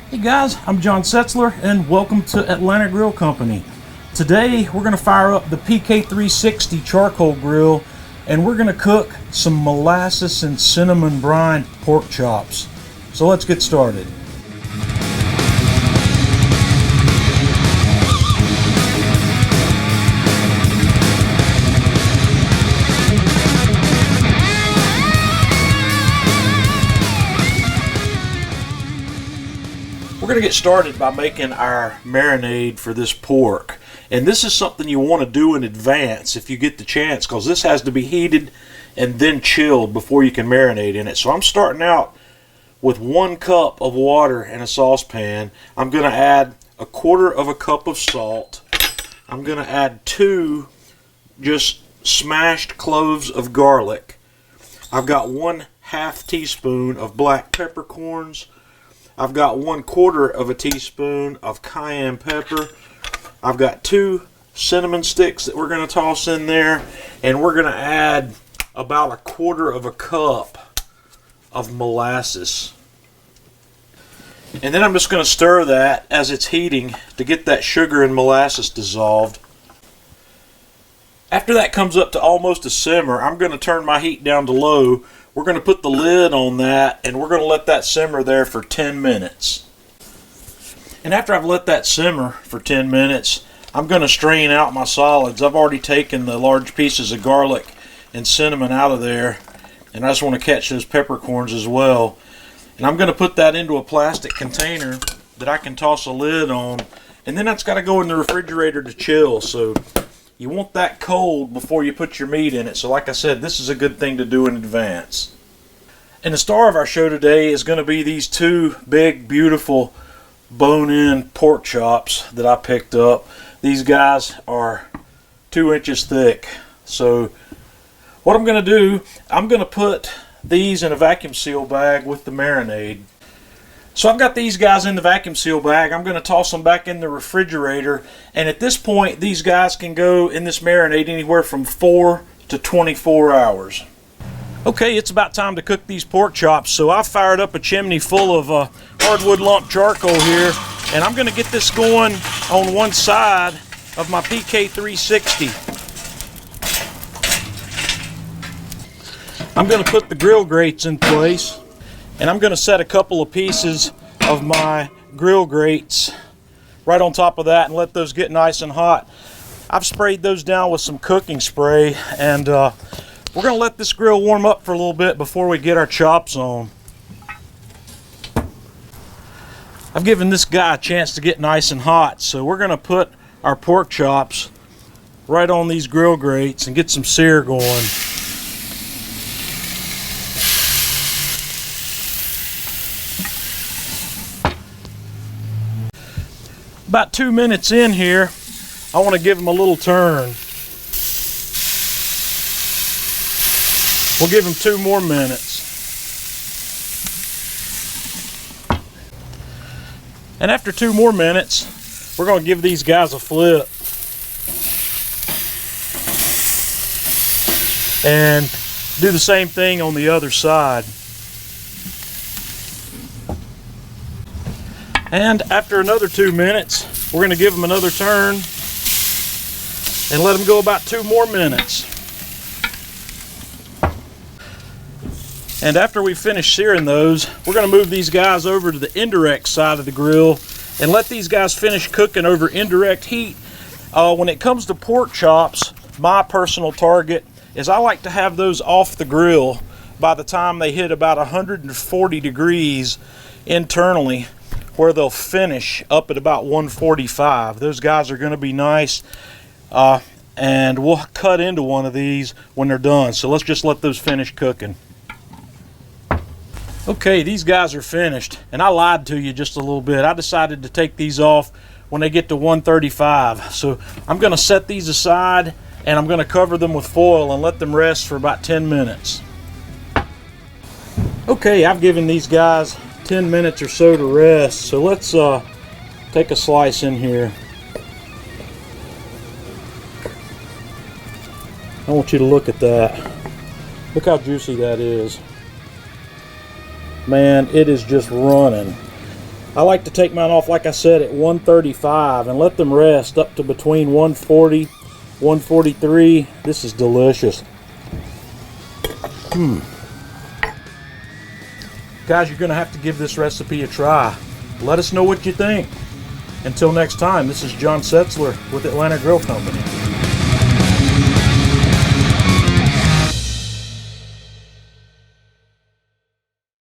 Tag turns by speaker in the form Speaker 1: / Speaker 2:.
Speaker 1: Hey guys, I'm John Setzler and welcome to Atlanta Grill Company. Today we're going to fire up the PK360 charcoal grill and we're going to cook some molasses and cinnamon brine pork chops. So let's get started. We're going to get started by making our marinade for this pork. And this is something you want to do in advance if you get the chance, because this has to be heated and then chilled before you can marinate in it. So I'm starting out with 1 cup of water in a saucepan. I'm going to add 1/4 cup of salt. I'm going to add 2 just smashed cloves of garlic. I've got 1/2 teaspoon of black peppercorns. I've got 1/4 teaspoon of cayenne pepper. I've got 2 cinnamon sticks that we're going to toss in there, and we're going to add about 1/4 cup of molasses. And then I'm just going to stir that as it's heating to get that sugar and molasses dissolved. After that comes up to almost a simmer, I'm going to turn my heat down to low. We're going to put the lid on that and we're going to let that simmer there for 10 minutes. And after I've let that simmer for 10 minutes, I'm going to strain out my solids. I've already taken the large pieces of garlic and cinnamon out of there, and I just want to catch those peppercorns as well. And I'm going to put that into a plastic container that I can toss a lid on, and then that's got to go in the refrigerator to chill. So you want that cold before you put your meat in it. So like I said, this is a good thing to do in advance. And the star of our show today is going to be these 2 big, beautiful bone-in pork chops that I picked up. These guys are 2 inches thick. So what I'm going to do, I'm going to put these in a vacuum seal bag with the marinade. So I've got these guys in the vacuum seal bag. I'm going to toss them back in the refrigerator, and at this point these guys can go in this marinade anywhere from 4 to 24 hours. Okay, it's about time to cook these pork chops, so I've fired up a chimney full of hardwood lump charcoal here, and I'm going to get this going on one side of my PK360. I'm going to put the grill grates in place, and I'm going to set a couple of pieces of my grill grates right on top of that and let those get nice and hot. I've sprayed those down with some cooking spray, and we're going to let this grill warm up for a little bit before we get our chops on. I've given this guy a chance to get nice and hot, so we're going to put our pork chops right on these grill grates and get some sear going. About 2 minutes in here, I want to give them a little turn. We'll give them 2 more minutes. And after 2 more minutes, we're going to give these guys a flip. And do the same thing on the other side. And after another 2 minutes, we're going to give them another turn and let them go about 2 more minutes. And after we finish searing those, we're going to move these guys over to the indirect side of the grill and let these guys finish cooking over indirect heat. When it comes to pork chops, my personal target is I like to have those off the grill by the time they hit about 140 degrees internally, where they'll finish up at about 145. Those guys are going to be nice, and we'll cut into one of these when they're done. So let's just let those finish cooking. Okay, these guys are finished, and I lied to you just a little bit. I decided to take these off when they get to 135. So I'm going to set these aside, and I'm going to cover them with foil and let them rest for about 10 minutes. Okay, I've given these guys 10 minutes or so to rest, so let's take a slice in here. I want you to look at that. Look how juicy that is. Man, it is just running. I like to take mine off, like I said, at 135 and let them rest up to between 140, 143. This is delicious. Guys, you're going to have to give this recipe a try. Let us know what you think. Until next time, this is John Setzler with Atlanta Grill Company.